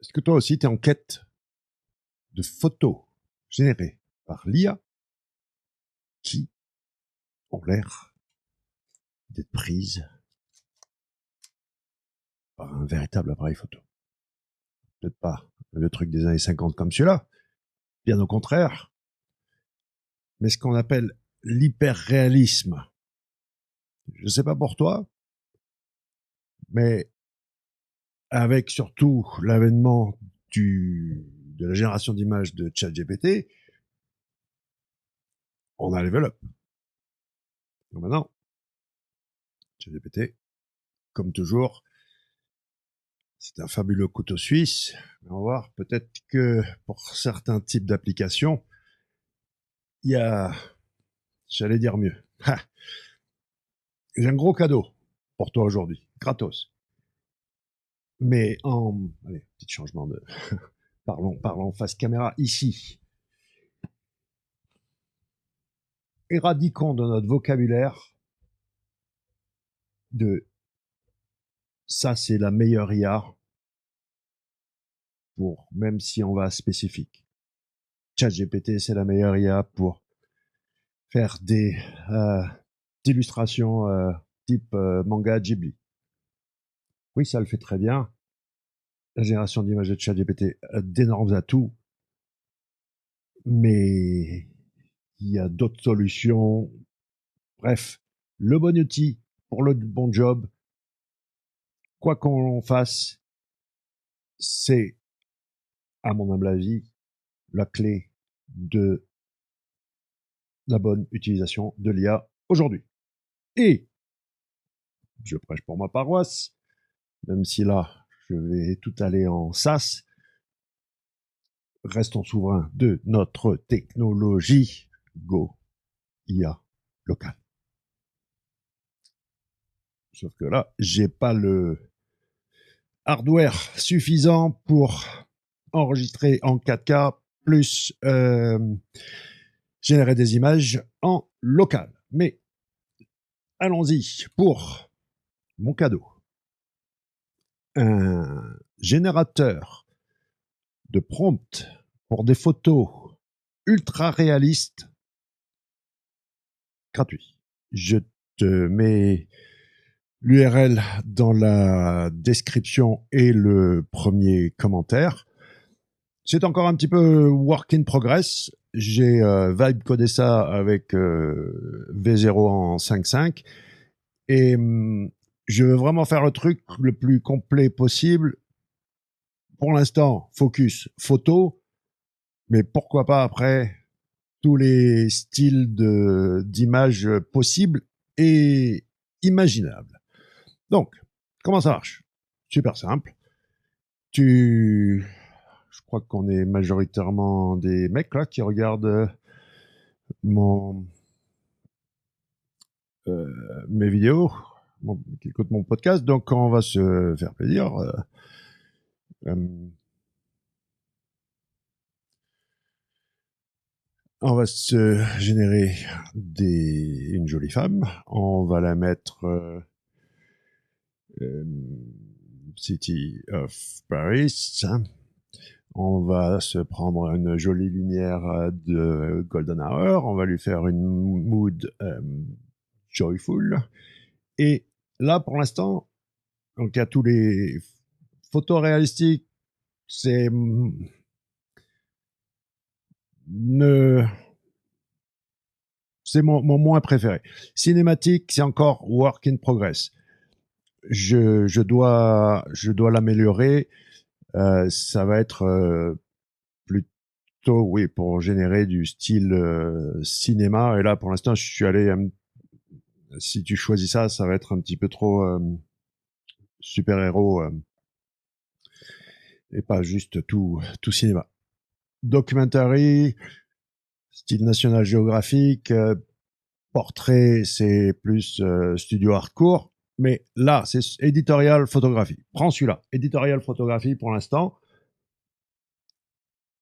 Est-ce que toi aussi, tu es en quête de photos générées par l'IA qui ont l'air d'être prises par un véritable appareil photo? Peut-être pas le truc des années 50 comme celui-là, bien au contraire, mais ce qu'on appelle l'hyperréalisme. Je ne sais pas pour toi, mais avec surtout l'avènement de la génération d'images de ChatGPT, on a level up. Donc maintenant, ChatGPT, comme toujours, c'est un fabuleux couteau suisse. Mais on va voir, peut-être que pour certains types d'applications, il y a, j'allais dire mieux. Ha, j'ai un gros cadeau pour toi aujourd'hui, gratos. Mais allez, petit changement de, parlons face caméra ici. Éradiquons de notre vocabulaire de ça, c'est la meilleure IA pour, même si on va spécifique. ChatGPT, c'est la meilleure IA pour faire des illustrations type manga Ghibli. Oui, ça le fait très bien. La génération d'images de ChatGPT a d'énormes atouts, mais il y a d'autres solutions. Bref, le bon outil pour le bon job, quoi qu'on fasse, c'est, à mon humble avis, la clé de la bonne utilisation de l'IA aujourd'hui. Et je prêche pour ma paroisse, même si là, je vais tout aller en SaaS, restons souverains de notre technologie. Go IA locale. Sauf que là, j'ai pas le hardware suffisant pour enregistrer en 4K plus générer des images en local. Mais allons-y pour mon cadeau. Un générateur de prompt pour des photos ultra réalistes gratuit. Je te mets l'URL dans la description et le premier commentaire. C'est encore un petit peu work in progress. J'ai vibe codé ça avec V0 en 5.5 et je veux vraiment faire le truc le plus complet possible. Pour l'instant, focus photo, mais pourquoi pas après tous les styles d'images possibles et imaginables. Donc, comment ça marche? Super simple. Je crois qu'on est majoritairement des mecs là qui regardent mes vidéos, qui écoutent mon podcast. Donc, on va se faire plaisir. On va se générer une jolie femme. On va la mettre City of Paris. On va se prendre une jolie lumière de Golden Hour. On va lui faire une mood joyful. Et là, pour l'instant, donc il y a tous les photos réalistiques. C'est c'est mon moins préféré. Cinématique, c'est encore work in progress. Je dois l'améliorer. Ça va être plutôt, oui, pour générer du style cinéma. Et là, pour l'instant, je suis allé. Si tu choisis ça, ça va être un petit peu trop super-héros et pas juste tout cinéma. Documentary, style National Geographic, portrait, c'est plus studio hardcore. Mais là, c'est éditorial photographie. Prends celui-là. Éditorial photographie pour l'instant.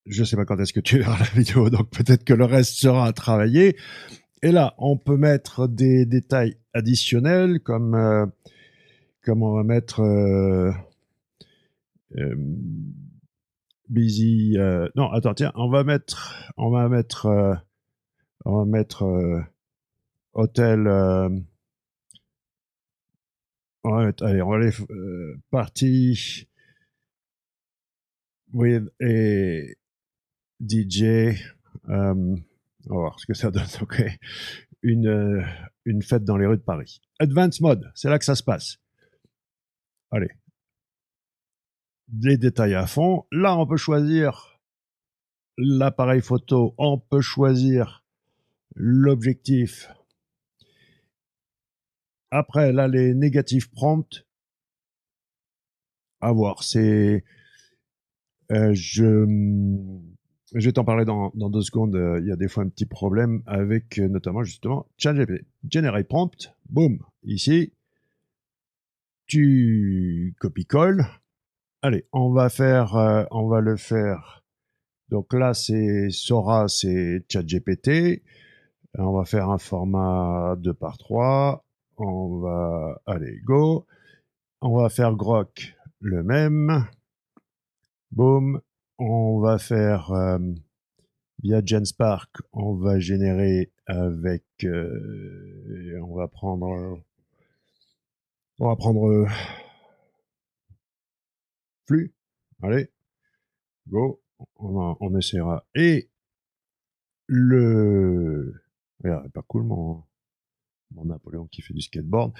Je sais pas quand est-ce que tu verras la vidéo, donc peut-être que le reste sera à travailler. Et là, on peut mettre des détails additionnels comme on va mettre busy. Non, attends, tiens, on va mettre hôtel. Allez, on va aller party with a DJ. On va voir ce que ça donne. Ok, une, euh, une fête dans les rues de Paris. Advanced mode, c'est là que ça se passe. Allez, les détails à fond. Là, on peut choisir l'appareil photo, on peut choisir l'objectif. Après, là, les négatifs prompts, à voir. C'est, euh, je, je vais t'en parler dans 2 secondes. Il y a des fois un petit problème avec notamment justement ChatGPT. Generate prompt, boum, ici, tu copies-colles. Allez, on va le faire. Donc là, c'est Sora, c'est ChatGPT. On va faire un format 2 par 3. On va, allez, go. On va faire Grok le même. Boom. On va faire via GenSpark, on va générer avec. On va prendre flux. Allez, go. On essaiera. Et le. Regarde, pas cool mon Napoléon qui fait du skateboard.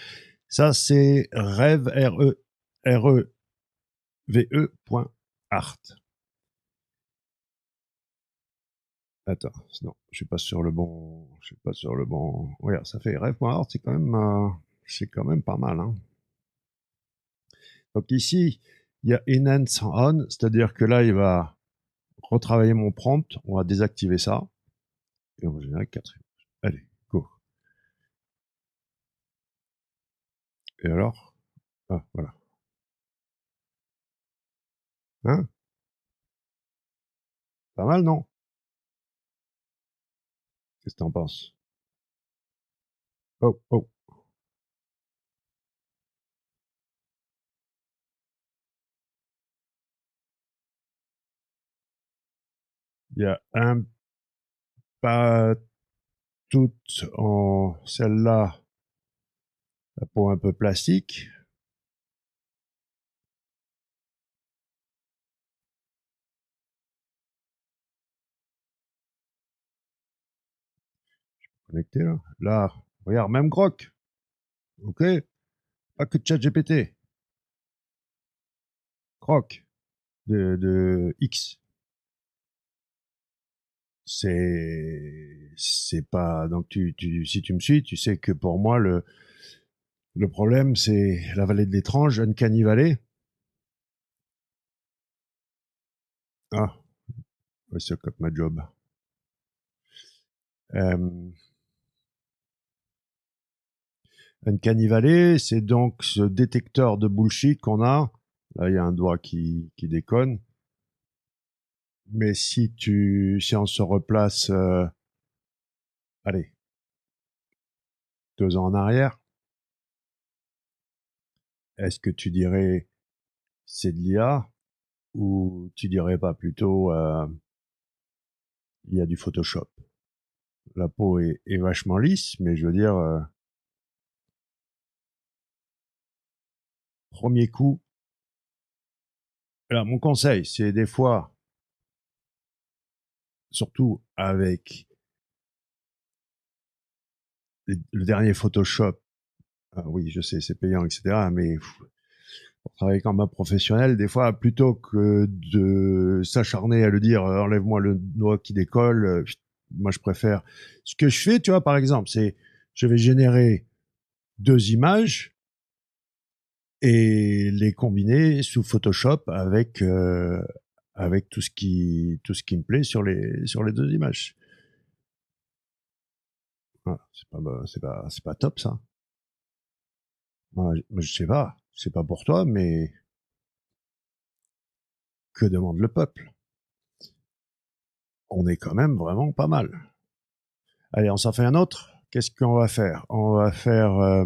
Ça, c'est rêve, R-E-V-E.art. Attends, non, je suis pas sur le bon. Je suis pas sur le bon. Regarde, ça fait rêve.art, c'est quand même pas mal. Hein. Donc ici, il y a enhance on, c'est-à-dire que là, il va retravailler mon prompt. On va désactiver ça et on va générer 4 images. Allez, go. Et alors, ah, voilà. Hein? Pas mal, non? Qu'est-ce que t'en penses? Oh, oh. Il y a un pas tout en celle-là, la peau un peu plastique. Connecté là. Là, regarde, même Grok. Ok? Pas que ChatGPT. Grok de X. C'est pas donc si tu me suis, tu sais que pour moi le problème c'est la vallée de l'étrange, Uncanny Valley. Ah, ouais, c'est comme ma job. Euh, Uncanny Valley, c'est donc ce détecteur de bullshit qu'on a. Là, il y a un doigt qui déconne. Mais si on se replace, allez, 2 ans en arrière, est-ce que tu dirais c'est de l'IA ou tu dirais pas plutôt il y a du Photoshop? La peau est vachement lisse, mais je veux dire, premier coup. Alors, mon conseil, c'est des fois, surtout avec le dernier Photoshop, oui, je sais, c'est payant, etc., mais pour travailler comme un professionnel, des fois, plutôt que de s'acharner à le dire, enlève-moi le doigt qui décolle, moi, je préfère. Ce que je fais, tu vois, par exemple, c'est, je vais générer 2 images, et les combiner sous Photoshop avec tout ce qui me plaît sur les 2 images. Voilà, c'est pas top ça. Moi, je sais pas, c'est pas pour toi, mais que demande le peuple? On est quand même vraiment pas mal. Allez, on s'en fait un autre. Qu'est-ce qu'on va faire? On va faire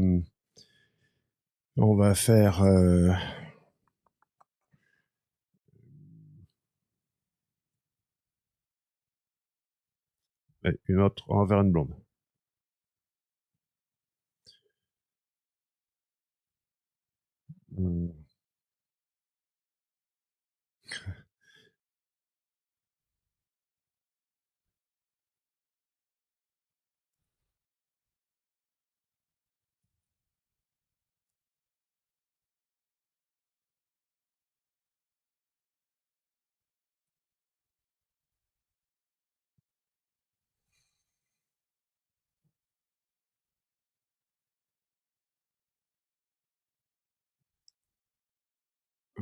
Et une autre, on va faire une blonde. Hmm.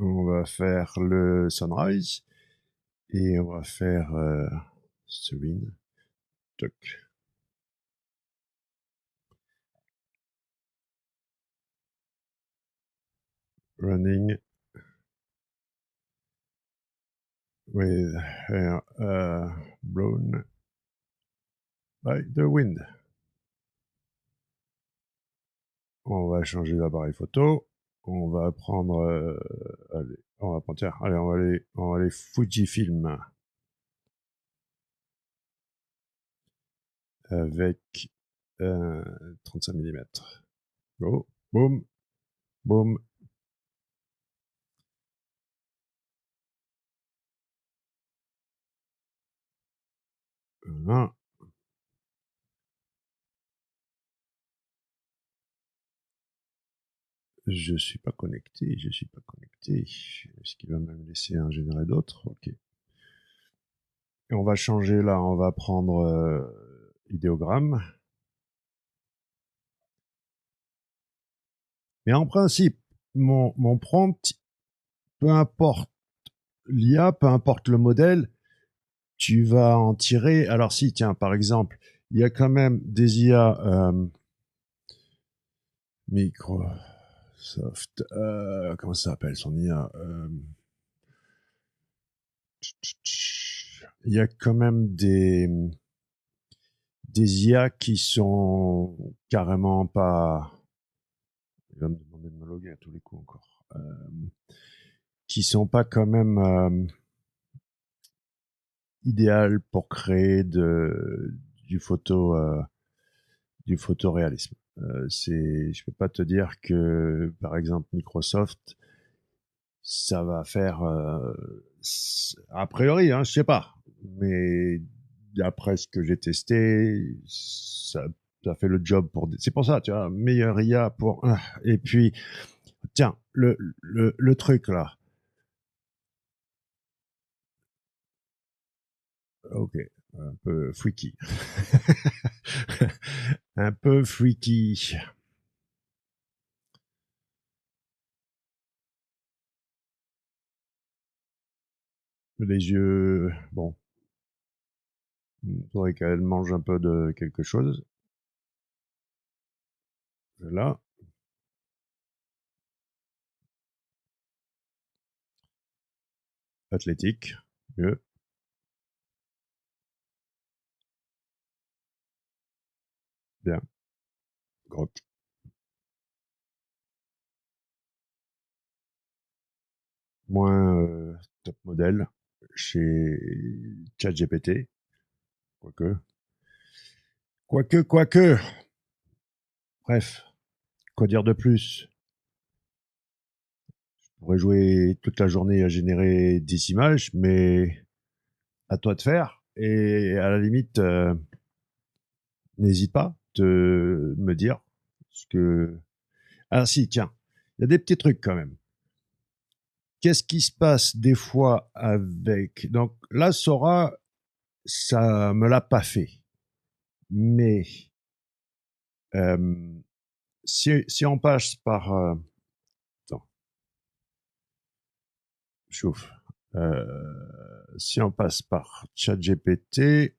On va faire le sunrise et on va faire Serene. Toc. Running with hair blown by the wind. On va changer d'appareil photo. On va prendre, allez, on va prendre, tiens, allez, on va aller Fujifilm avec 35 mm. Go, boum, boum. Voilà. Je suis pas connecté, je suis pas connecté. Est-ce qu'il va me laisser en générer d'autres? Ok. Et on va changer là, on va prendre idéogramme. Mais en principe, mon prompt, peu importe l'IA, peu importe le modèle, tu vas en tirer. Alors si, tiens, par exemple, il y a quand même des IA Microsoft, comment ça s'appelle son IA il y a quand même des IA qui sont carrément pas. Il va me demander de me loguer à tous les coups encore. Qui sont pas quand même idéales pour créer du photo du photoréalisme. Je peux pas te dire que par exemple Microsoft ça va faire a priori, hein, je sais pas, mais d'après ce que j'ai testé, ça fait le job pour. C'est pour ça, tu vois, meilleur IA pour. Et puis, tiens, le truc là. Ok, un peu freaky. Un peu freaky. Les yeux, bon, il faudrait qu'elle mange un peu de quelque chose. Là, athlétique, mieux, bien, grotte. Moins top modèle chez ChatGPT, quoique. Quoique. Bref, quoi dire de plus? On pourrait jouer toute la journée à générer des images, mais à toi de faire. Et à la limite, n'hésite pas de me dire ce que. Ah si, tiens, il y a des petits trucs quand même. Qu'est-ce qui se passe des fois avec. Donc là, Sora, ça me l'a pas fait. Mais euh, si on passe par. Attends, chauffe. Si on passe par ChatGPT,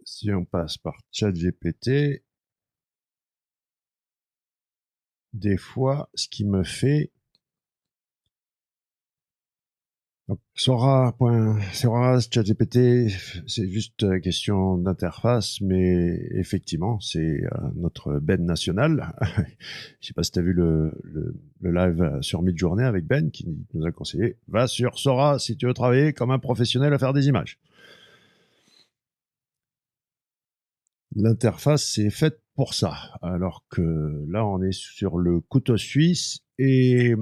si on passe par ChatGPT, des fois, ce qui me fait. Sora, ChatGPT, c'est juste question d'interface, mais effectivement, c'est notre Ben national. Je sais pas si tu as vu le live sur Midjourney avec Ben qui nous a conseillé, va sur Sora si tu veux travailler comme un professionnel à faire des images. L'interface, c'est faite pour ça. Alors que là, on est sur le couteau suisse et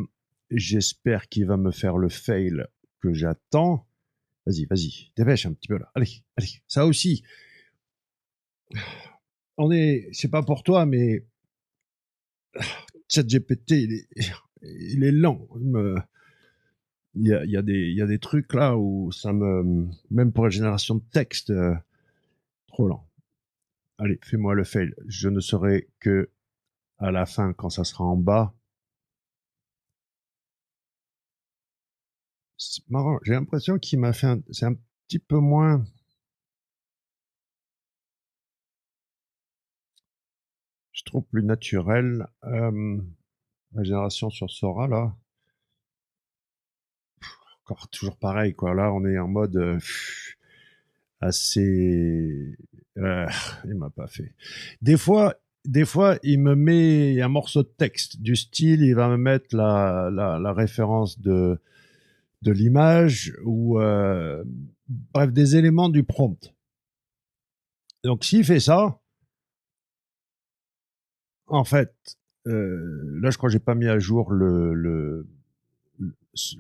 j'espère qu'il va me faire le fail que j'attends. Vas-y, dépêche un petit peu là. Allez, ça aussi. C'est pas pour toi, mais ChatGPT, il est lent. Il y a des trucs là où ça me, même pour la génération de texte, trop lent. Allez, fais-moi le fail. Je ne saurai que à la fin, quand ça sera en bas. C'est marrant. J'ai l'impression qu'il m'a fait c'est un petit peu moins, je trouve plus naturel. La génération sur Sora là, encore toujours pareil quoi. Là, on est en mode assez. Il m'a pas fait. Des fois, des fois, il me met un morceau de texte du style, il va me mettre la référence de l'image ou bref des éléments du prompt. Donc s'il fait ça, en fait, là je crois que j'ai pas mis à jour le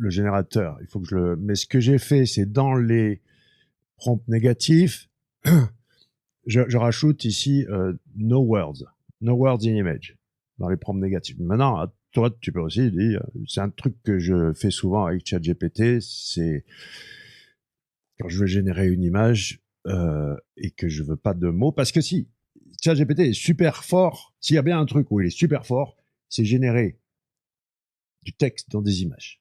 générateur. Il faut que je le. Mais ce que j'ai fait, c'est dans les prompts négatifs, je rajoute ici no words in image dans les prompts négatifs. Maintenant, toi, tu peux aussi dire, c'est un truc que je fais souvent avec ChatGPT, c'est quand je veux générer une image et que je veux pas de mots, parce que si ChatGPT est super fort, s'il y a bien un truc où il est super fort, c'est générer du texte dans des images.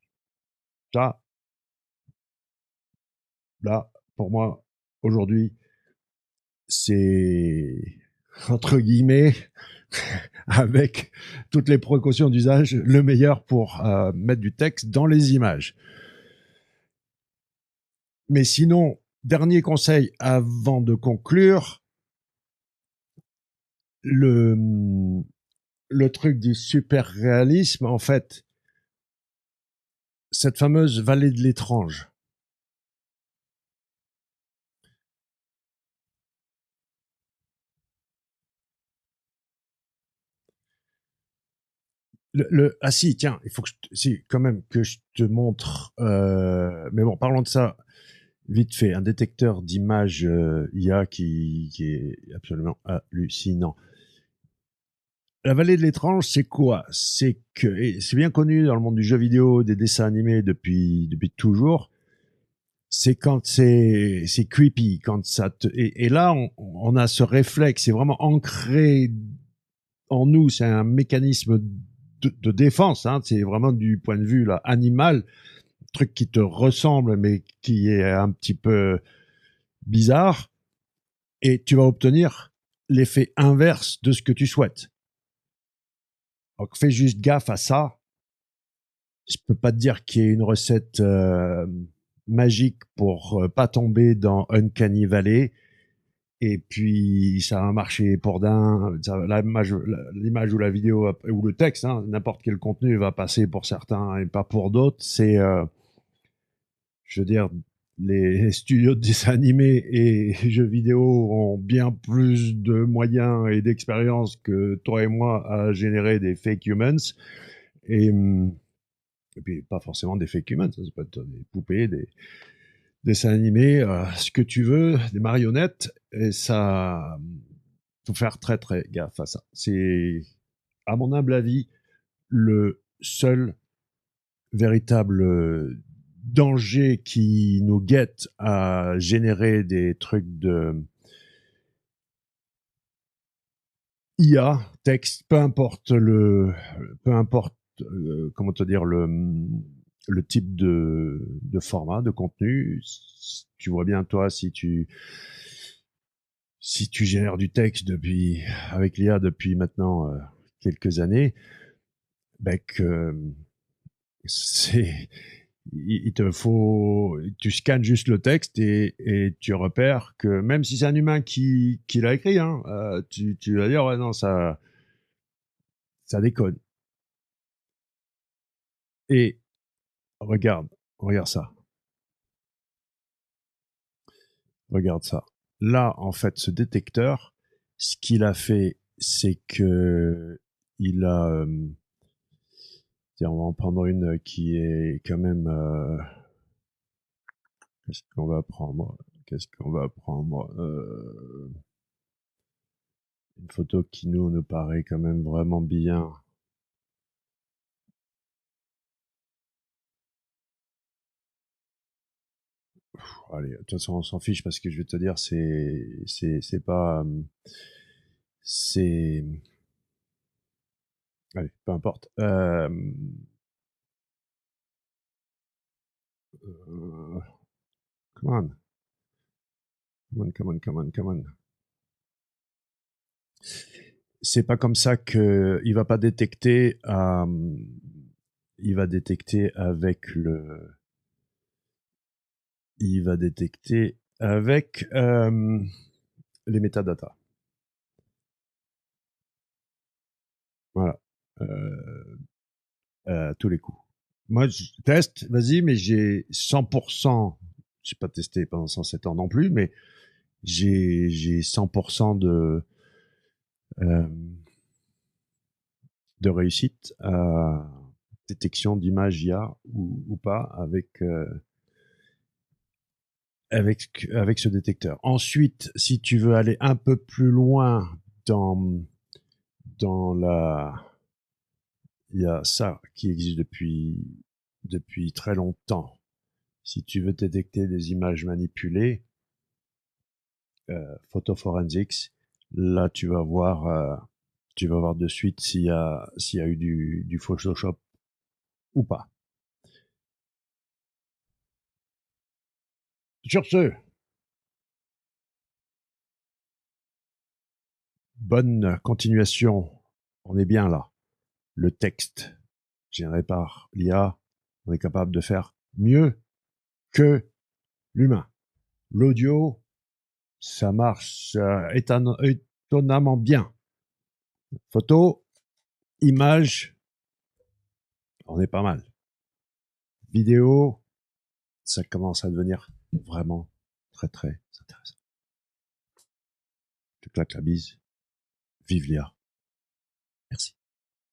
Ça, là, pour moi, aujourd'hui, c'est entre guillemets avec toutes les précautions d'usage, le meilleur pour mettre du texte dans les images. Mais sinon, dernier conseil avant de conclure, le, le truc du super réalisme, en fait, cette fameuse vallée de l'étrange. Ah si, tiens, il faut que si, quand même que je te montre. Mais bon, parlons de ça vite fait. Un détecteur d'images IA qui est absolument hallucinant. La vallée de l'étrange, c'est quoi? C'est que, et c'est bien connu dans le monde du jeu vidéo, des dessins animés depuis toujours. C'est quand c'est creepy, quand ça te, et là, on a ce réflexe, c'est vraiment ancré en nous, c'est un mécanisme de défense, hein, c'est vraiment du point de vue là, animal, truc qui te ressemble, mais qui est un petit peu bizarre, et tu vas obtenir l'effet inverse de ce que tu souhaites. Donc fais juste gaffe à ça. Je peux pas te dire qu'il y ait une recette magique pour pas tomber dans Uncanny Valley. Et puis ça a marché pour d'un. L'image ou la vidéo ou le texte, hein, n'importe quel contenu va passer pour certains et pas pour d'autres. C'est, je veux dire, les studios de dessin animé et jeux vidéo ont bien plus de moyens et d'expérience que toi et moi à générer des fake humans. Et, et puis pas forcément des fake humans, ça peut être des poupées, des dessins animés, ce que tu veux, des marionnettes, et ça, faut faire très très gaffe à ça. C'est, à mon humble avis, le seul véritable danger qui nous guette à générer des trucs de IA, texte, peu importe, comment te dire, le type de format, de contenu. Tu vois bien, toi, si tu génères du texte avec l'IA depuis maintenant quelques années, ben que c'est, il te faut, tu scannes juste le texte et tu repères que même si c'est un humain qui l'a écrit, hein, tu vas dire ouais non ça déconne. Et regarde, regarde ça, regarde ça. Là en fait ce détecteur, ce qu'il a fait, c'est que il a, tiens, on va en prendre une qui est quand même, qu'est-ce qu'on va prendre? Qu'est-ce qu'on va prendre? Une photo qui nous paraît quand même vraiment bien. Allez, de toute façon, on s'en fiche parce que je vais te dire, c'est pas, c'est, allez, peu importe. Come on, come on, come on, come on, come on. C'est pas comme ça que il va pas détecter. Il va détecter avec le. Il va détecter avec les métadatas. Voilà. Euh, à tous les coups. Moi, je teste, vas-y, mais j'ai 100%, j'ai pas testé pendant 107 ans non plus, mais j'ai 100% euh, de réussite à détection d'images IA ou pas avec ce détecteur. Ensuite, si tu veux aller un peu plus loin dans, dans la... Il y a ça qui existe depuis très longtemps. Si tu veux détecter des images manipulées, photo forensics, là tu vas voir de suite s'il y a eu du Photoshop ou pas. Sur ce, bonne continuation. On est bien là. Le texte généré par l'IA, on est capable de faire mieux que l'humain. L'audio, ça marche étonnamment bien. Photo, image, on est pas mal. Vidéo, ça commence à devenir vraiment très très intéressant. Je te claque la bise. Vive l'IA. Merci.